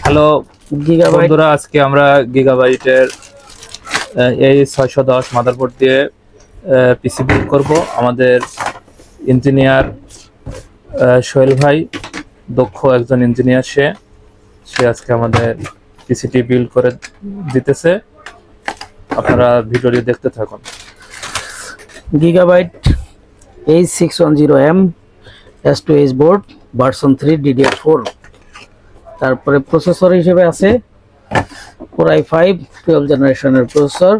Hello বন্ধুরা, আজকে আমরা গিগাবাইটের এই 610 মাদারবোর্ড দিয়ে পিসি বিল্ড করব। আমাদের ইঞ্জিনিয়ার সোহেল ভাই দক্ষ একজন ইঞ্জিনিয়ার, সে আজকে আমাদের পিসিটি বিল্ড করে দিতেছে। আপনারা ভিডিওটি দেখতে থাকুন। Gigabyte H610M S2H board version 3 DDR4। তারপরে প্রসেসর হিসেবে আছে Core i5 12 জেনারেশনের প্রসেসর।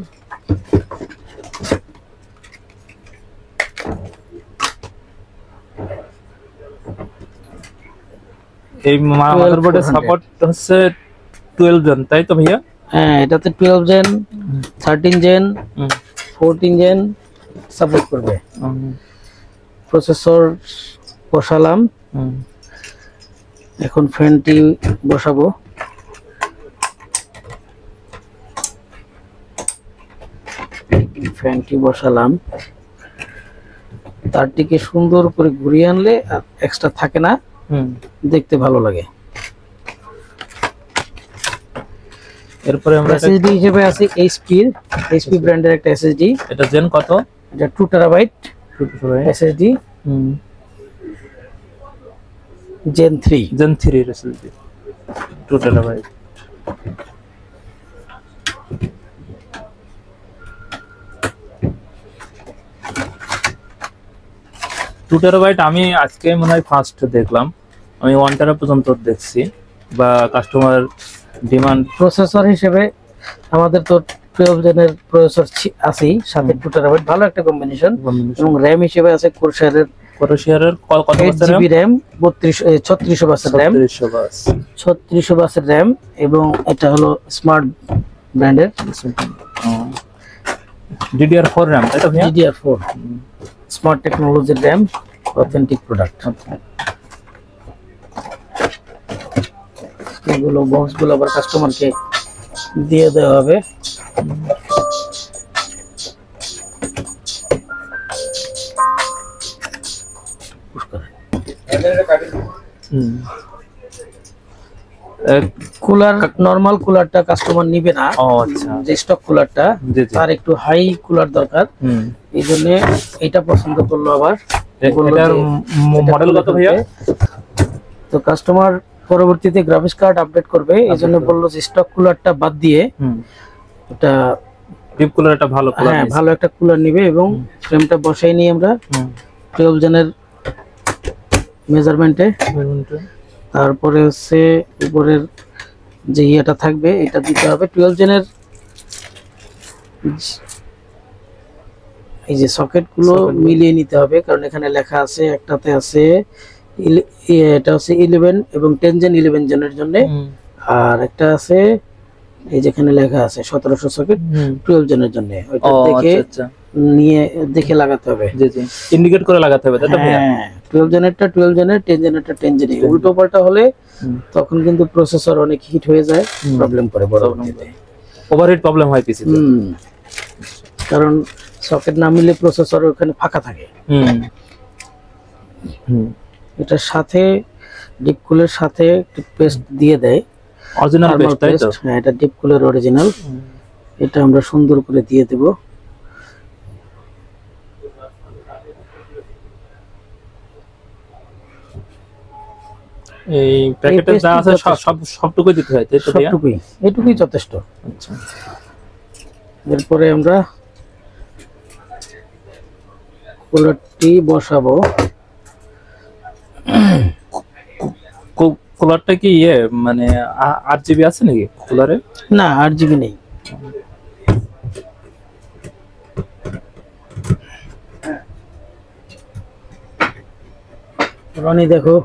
এই মাদারবোর্ডের সাপোর্ট হচ্ছে 12 জেন, তাই তো ভাইয়া? হ্যাঁ, এটাতে 12 জেন, 13 জেন, 14 জেন সাপোর্ট করবে। প্রসেসর বসালাম, এখন ফ্যানটি বসাবো। ফ্যানটি বসালাম, তারটিকে সুন্দর করে ঘুরিয়ে আনলে আর এক্সট্রা থাকে না, দেখতে ভালো লাগে। এরপরে আমরা এসএসডি হিসেবে আছে এইচপি ব্র্যান্ডের একটা এসএসডি। এটা জেন কত? এটা 2 terabyte SSD, gen 3 SSD 2 terabyte. আমি আজকে মনে হয় ফার্স্ট দেখলাম। আমি 1 টেরা পর্যন্ত দেখছি, বা কাস্টমার ডিমান্ড। প্রসেসর হিসেবে আমাদের তো 12 জেনের প্রসেসর আছে, সাথে 2 টেরাবাইট, ভালো একটা কম্বিনেশন। এবং র‍্যাম হিসেবে আছে কোরশারের কত বাসের জিবি র‍্যাম, 3600 বাসের র‍্যাম, 3600 বাসের র‍্যাম। এবং এটা হলো স্মার্ট ব্র্যান্ডের DDR4 র‍্যাম, তাই তো ভাইয়া? DDR4 স্মার্ট টেকনোলজির র‍্যাম, অথেন্টিক প্রোডাক্ট। এগুলো বক্সগুলো আবার কাস্টমারকে দিয়ে দেওয়া হবে। কুলার, নরমাল কুলারটা কাস্টমার নিবে না। আচ্ছা, যে স্টক কুলারটা, তার একটু হাই কুলার দরকার, এই জন্য এটা পছন্দ করলো। আবার এটার মডেল কত ভাইয়া? তো কাস্টমার পরবর্তীতে গ্রাফিক্স কার্ড আপডেট করবে, এই জন্য বললো যে স্টক কুলারটা বাদ দিয়ে এটা ডিপ কুলার, একটা ভালো কুলার, হ্যাঁ ভালো একটা কুলার নিবে। এবং ফ্রেমটা বসাই নিই আমরা 12 জেনের মেজারমেন্টে। তারপরে হচ্ছে উপরের যে ইয়েটা থাকবে এটা দিতে হবে 12 জেনের। এই যে সকেট গুলো মিলিয়ে নিতে হবে, কারণ এখানে লেখা আছে, একটাতে আছে এটা হচ্ছে 11 এবং 10 জেন 11 জেনের জন্য, আর একটা আছে এই যেখানে লেখা আছে 1700 সকেট 12 জেনের জন্য। ওইটা দেখে নিয়ে দেখে লাগাতে হবে, জি জি, ইন্ডিকেট করে লাগাতে হবে, তাই তো ভাইয়া? হ্যাঁ, 12 জেনেরটা 12 জেনের, 10 জেনেরটা 10 জেনের। উল্টো পাল্টা হলে তখন কিন্তু প্রসেসর অনেক হিট হয়ে যায়, প্রবলেম করে, পরবর্তীতে ওভারহিট প্রবলেম হয় পিসিতে। কারণ সকেট না মিলে প্রসেসর ওখানে ফাঁকা থাকে। এটার সাথে ডিপ কুলের সাথে পেস্ট দিয়ে দেয়, অরিজিনাল পেস্ট, তাই তো? হ্যাঁ, এটা ডিপ কুলের অরিজিনাল। এটা আমরা সুন্দর করে দিয়ে দেব। এই প্যাকেটে যা আছে সবটুকুই দিতে হয়, তাই তো ভাইয়া? সবটুকুই, এটুকুই যথেষ্ট। আচ্ছা, এরপরে আমরা কুলারটি বসাবো। কুলারটা কি মানে 8 জিবি আছে নাকি কুলারে? না, 8 জিবি নেই। রনি দেখো,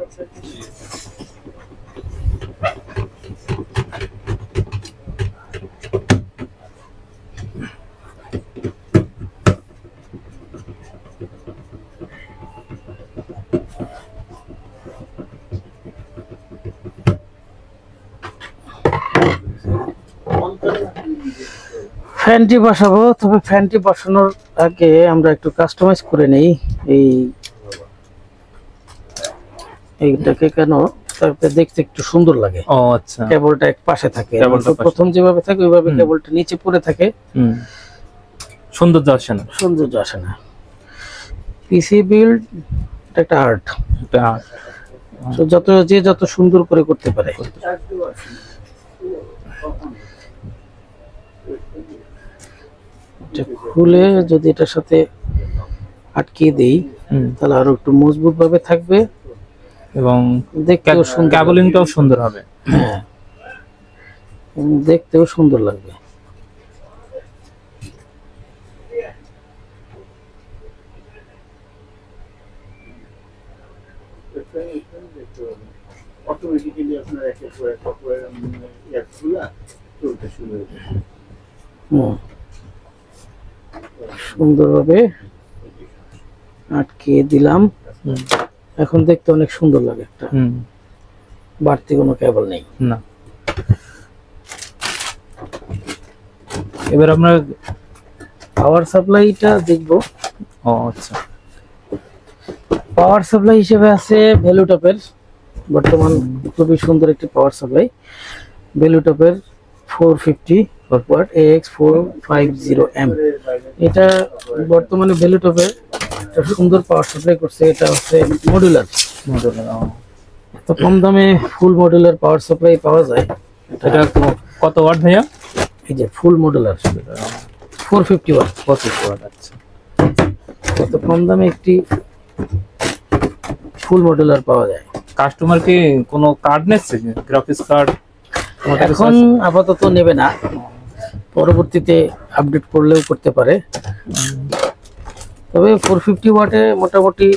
ফ্যানটি বসাবো। তবে ফ্যানটি বসানোর আগে আমরা একটু কাস্টমাইজ করে নেই। এইটাকে কেন তাতে দেখতে একটু সুন্দর লাগে। ও আচ্ছা, কেবলটা এক পাশে থাকে, প্রথম যেভাবে থাকে ওইভাবে কেবলটা নিচে পড়ে থাকে, সৌন্দর্য আসে না, সৌন্দর্য আসে না। পিসি বিল্ড একটা আর্ট, এটা আর্ট, যত সুন্দর করে করতে পারে। খুলে যদি এটার সাথে আটকে দেই তাহলে আরো একটু মজবুত ভাবে থাকবে এবং দেখতেও সুন্দর, কেবলিংটাও সুন্দর হবে। হ্যাঁ, দেখতেও সুন্দর লাগবে। সুন্দরভাবে আটকে দিলাম, এখন দেখতে অনেক সুন্দর লাগে। একটা বাড়তি কোনো কেবল নেই না। এবার আমরা পাওয়ার সাপ্লাইটা দেখব। ও আচ্ছা, পাওয়ার সাপ্লাই হিসেবে আছে ভ্যালুটপের, বর্তমান খুবই সুন্দর একটি পাওয়ার সাপ্লাই, ভ্যালুটপের 450 ওয়াট AX450M। এটা বর্তমানে ভ্যালুটপের একটা সুন্দর পাওয়ার সাপ্লাই করছে। এটা হচ্ছে মডুলার, তো কম দামে ফুল মডুলার পাওয়ার সাপ্লাই পাওয়া যায়। এটা কত ওয়াট ভাইয়া? এই যে ফুল মডুলার 450 ওয়াট। 450 ওয়াট, আচ্ছা। কত কম দামে একটি ফুল মডুলার পাওয়া যায়। কাস্টমার কি কোনো কার্ড নিচ্ছে, গ্রাফিক্স কার্ড? এখন আপাতত নেবে না, পরবর্তীতে আপডেট করলেও করতে পারে। তবে 450 ওয়াটে মোটামুটি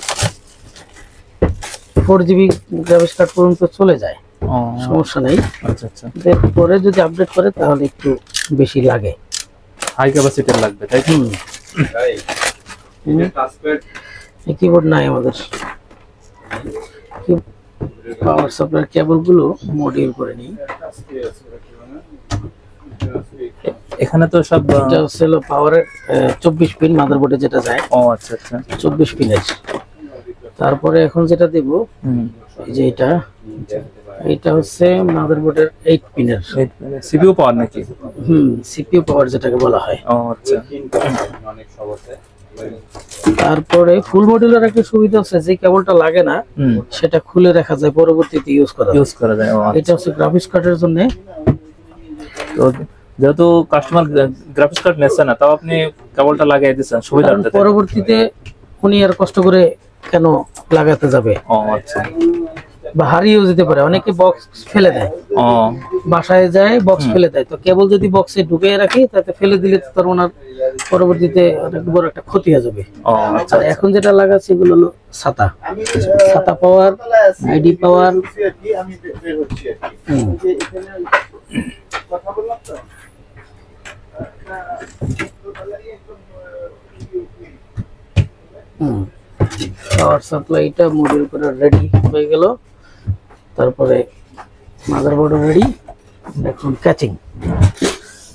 4GB গ্রাফিক্স কার্ড পর্যন্ত চলে যায়, সমস্যা নেই। আচ্ছা আচ্ছা, পরে যদি আপডেট করে তাহলে একটু বেশি লাগে, হাই ক্যাপাসিটির লাগবে, তাই কি? এই কিবোর্ড নাই আমাদের, পাওয়ার সাপ্লাই কেবলগুলো মডিউল করে নিই। এখানে তো সব, এটা হচ্ছে পাওয়ারের 24 পিন মাদারবোর্ডে যেটা যায়। ও আচ্ছা আচ্ছা, 24 পিনের। তারপরে এখন যেটা দেব, এই যে এটা হচ্ছে মাদারবোর্ডের 8 পিনের সিপিইউ পাওয়ার নাকি? সিপিইউ পাওয়ার যেটাকে বলা হয়। ও আচ্ছা। তারপরে ফুল মডুলার একটা সুবিধা আছে, যে কেবলটা লাগে না সেটা খুলে রাখা যায়, পরবর্তীতে ইউজ করা যায়। এটা হচ্ছে গ্রাফিক্স কার্ডের জন্য। তো যেহেতু কাস্টমার গ্রাফিক্স কার্ড নেছে না, তাও আপনি কেবলটা লাগিয়ে দিয়েছেন সুবিধার্থে, পরবর্তীতে উনি আর কষ্ট করে কেন লাগাতে যাবে। ও আচ্ছা, বা হারিয়েও যেতে পারে, অনেকে বক্স ফেলে দেয়, বাসায় যায় বক্স ফেলে দেয়। তো কেবল যদি বক্সে ঢুকিয়ে রাখি তাতে ফেলে দিলে তো তার ওনার পরবর্তীতে অনেক বড় একটা ক্ষতি হয়ে যাবে। আর এখন যেটা লাগাচ্ছে এগুলো হলো ছাতা পাওয়ার, আইডি পাওয়ার। পাওয়ার সাপ্লাইটা মডিউল করে রেডি হয়ে গেল। তারপরে মাদারবোর্ড রেডি। এখন ক্যাচিং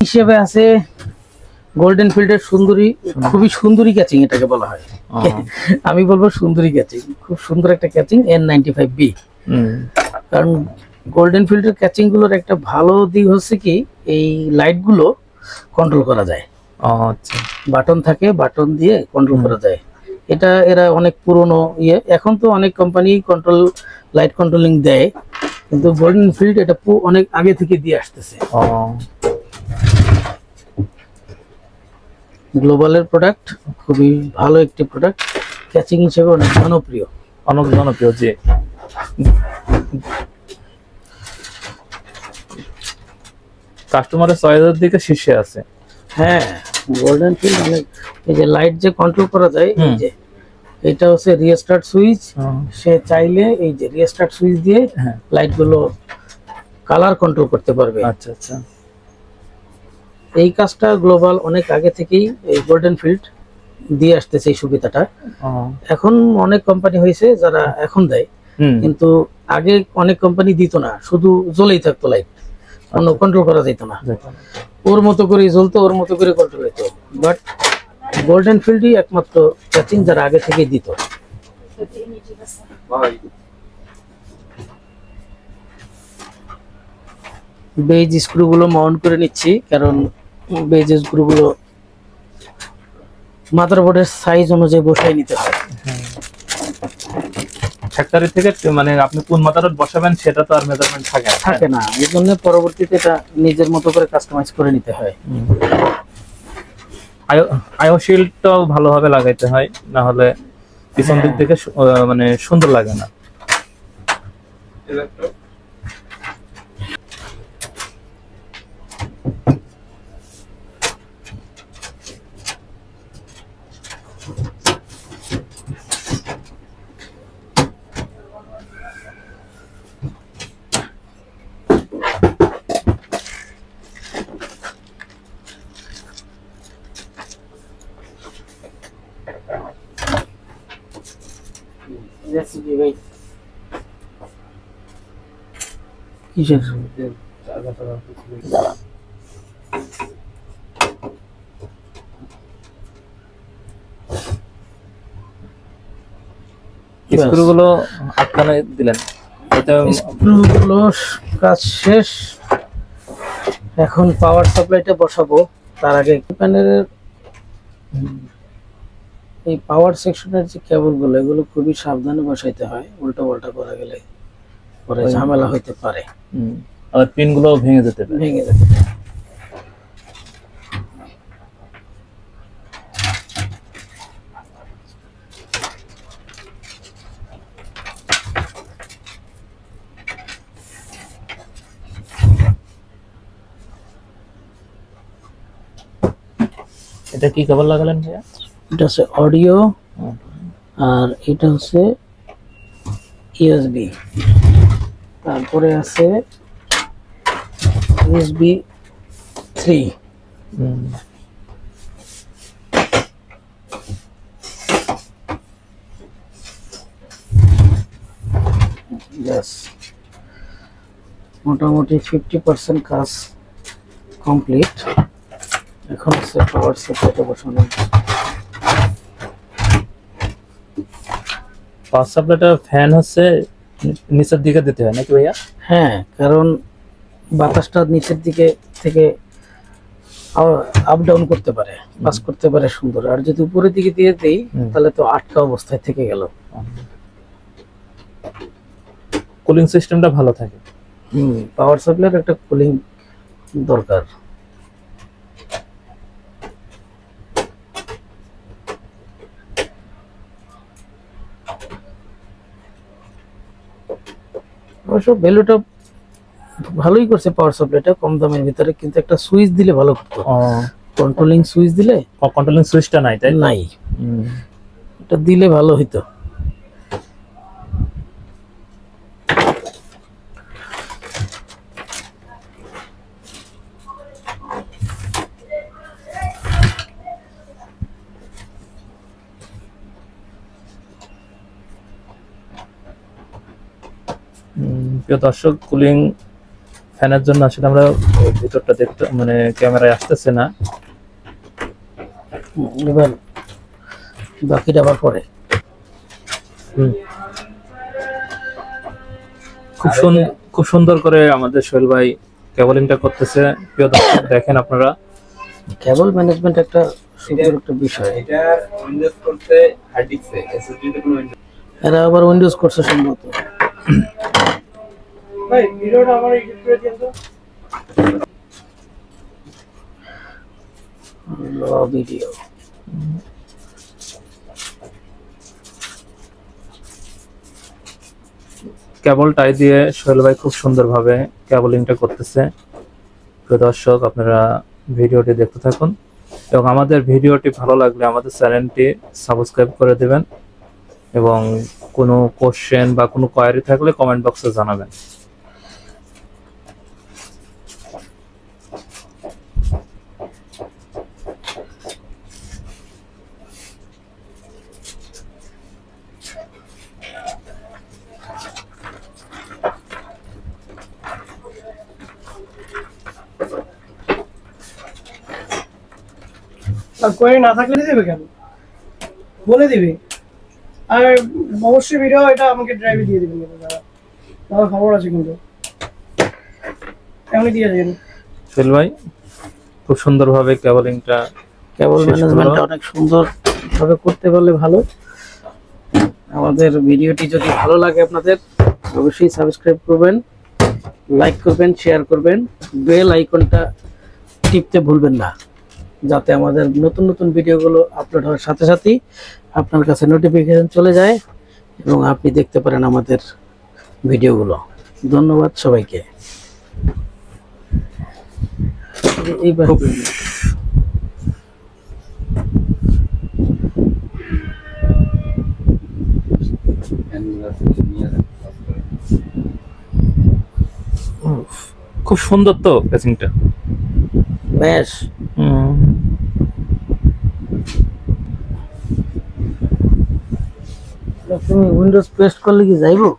হিসেবে আছে গোল্ডেন ফিল্ডের সুন্দরী, খুবই সুন্দরী ক্যাচিং এটাকে বলা হয়। আমি বলবো সুন্দরী ক্যাচিং, খুব সুন্দর একটা ক্যাচিং N95B। কারণ গোল্ডেন ফিল্ডের ক্যাচিং গুলোর একটা ভালো দিক হচ্ছে কি, এই লাইট গুলো কন্ট্রোল করা যায়। আচ্ছা, বাটন থাকে, বাটন দিয়ে কন্ট্রোল করা যায়। এটা এরা অনেক পুরনো ইয়ে, এখন তো অনেক কোম্পানি লাইট কন্ট্রোলিং দেয়, কিন্তু গোল্ডেন ফিল্ড এটা অনেক আগে থেকে দিয়ে আসতেছে। গ্লোবালের প্রোডাক্ট, খুবই ভালো একটি প্রোডাক্ট, ক্যাচিং হিসেবে অনেক জনপ্রিয়। যে কাস্টমারের চয়েসের দিকে শীর্ষে আছে। হ্যাঁ, গোল্ডেন ফিল্ড অনেক। এই যে লাইট যে কন্ট্রোল করা যায়, এই যে এটা হচ্ছে রিস্টার্ট সুইচ। সে চাইলে এই যে রিস্টার্ট সুইচ দিয়ে লাইট গুলো কালার কন্ট্রোল করতে পারবে। আচ্ছা আচ্ছা, এই কাজটা গ্লোবাল অনেক আগে থেকেই এই গোল্ডেন ফিল্ড দিয়ে আসতেছে এই সুবিধাটা। এখন অনেক কোম্পানি হয়েছে যারা এখন দেয়, কিন্তু আগে অনেক কোম্পানি দিত না, শুধু জ্বলেই থাকতো লাইট, অন্য কন্ট্রোল করা যেত না। ওর মতো করে জ্বলতো, ওর মতো করে কন্ট্রোল হতো। বাট গোল্ডেন ফিল্ডই একমাত্র ক্যাচিং যারা আগে থেকে দিত। বেজ স্ক্রুগুলো মাউন্ট করে নিচ্ছি, কারণ বেজ স্ক্রুগুলো মাদারবোর্ডের সাইজ অনুযায়ী বসাই নিতে হয়। ফ্যাক্টরি থেকে মানে আপনি কোন মাদারবোর্ড বসাবেন সেটা তো আর মেজারমেন্ট থাকে না, এই জন্য পরবর্তীতে এটা নিজের মতো করে কাস্টমাইজ করে নিতে হয়। আইও শিল্ডটাও ভালোভাবে লাগাইতে হয়, না হলে পিছন দিক থেকে মানে সুন্দর লাগে না। কিসের স্ক্রুগুলো আটকানো দিলেন, স্ক্রুগুলো কাজ শেষ। এখন পাওয়ার সাপ্লাইটা বসাবো। তার আগে প্যানেলের এই পাওয়ার সেকশনের যে কেবলগুলো, এগুলো খুবই সাবধানে বসাইতে হয়, উল্টো পাল্টা করা গেলে পরে ঝামেলা হইতে পারে। আর পিনগুলো ভেঙে যেতে পারে। এটা কি কেবল লাগালেন ভাইয়া? এটা হচ্ছে অডিও, আর এটা হচ্ছে ইউএসবি, তারপরে আছে ইউএসবি 3। মোটামুটি 50% কাজ কমপ্লিট। এখন হচ্ছে পাওয়ার সাপ্লাইটা বসানো। পাওয়ার সাপ্লাইটা ফ্যান হচ্ছে নিচের দিকে দিতে হয় নাকি ভাইয়া? হ্যাঁ, কারণ বাতাসটা নিচের দিকে থেকে আপ ডাউন করতে পারে, পাস করতে পারে সুন্দর। আর যদি উপরের দিকে দিয়ে দেই তাহলে তো আটকা অবস্থায় থেকে গেল। কুলিং সিস্টেমটা ভালো থাকে। পাওয়ার সাপ্লাইয়ের একটা কুলিং দরকার। অবশ্য ভ্যালুটা ভালোই করছে পাওয়ার সাপ্লাইটা, কম দামের ভিতরে। কিন্তু একটা সুইচ দিলে ভালো হতো, কন্ট্রোলিং সুইচ দিলে। কন্ট্রোলিং সুইচটা নাই, তাই নাই, এটা দিলে ভালো হতো। প্রিয় দর্শক, কুলিং ফ্যানের জন্য আসলে আমরা ভিতরটা দেখতে মানে ক্যামেরায় আসতেছে না। এবার বাকিটা আবার পরে। খুব সুন্দর করে আমাদের সোহেল ভাই কেবলিংটা করতেছে। প্রিয় দর্শক, দেখেন আপনারা, কেবল ম্যানেজমেন্ট একটা সুন্দর একটা বিষয়। এটা উইন্ডোজ করতে হার্ড ডিস্কে এসএসডি তে কোনো এরা আবার উইন্ডোজ করছে সম্ভবত। ভাই ভিডিওটা আমার এডিট করে দিন তো। ভিডিও কেবল টাই দিয়ে সোহেল ভাই খুব সুন্দরভাবে কেবলিংটা করতেছে। প্রিয় দর্শক, আপনারা ভিডিওটি দেখতে থাকুন এবং আমাদের ভিডিওটি ভালো লাগলে আমাদের চ্যানেলটি সাবস্ক্রাইব করে দেবেন এবং কোনো কোশ্চেন বা কোনো কোয়ারি থাকলে কমেন্ট বক্সে জানাবেন। আর কোয়ারি না থাকলে দেবে কেন, বলে দিবে। আর অবশ্যই ভিডিও এটা আমাকে ড্রাইভে দিয়ে দিবেন, দাদা খবর আছে। কিন্তু এমনি দিয়ে দিন। সোহেল ভাই খুব সুন্দরভাবে কেবলিংটা কেবল শেষ করো। ম্যানেজমেন্টটা অনেক সুন্দর ভাবে করতে পারলে ভালো। আমাদের ভিডিওটি যদি ভালো লাগে আপনাদের অবশ্যই সাবস্ক্রাইব করবেন, লাইক করবেন, শেয়ার করবেন, বেল আইকনটা টিপতে ভুলবেন না, যাতে আমাদের নতুন নতুন ভিডিওগুলো আপলোড হওয়ার সাথে সাথেই আপনার কাছে নোটিফিকেশন চলে যায় এবং আপনি দেখতে পারেন আমাদের ভিডিওগুলো। ধন্যবাদ সবাইকে। এইবার খুব খুব সুন্দর তো প্যাচিংটা। বেশ তুমি উইন্ডোজ পেস্ট করলে কি যাইবো?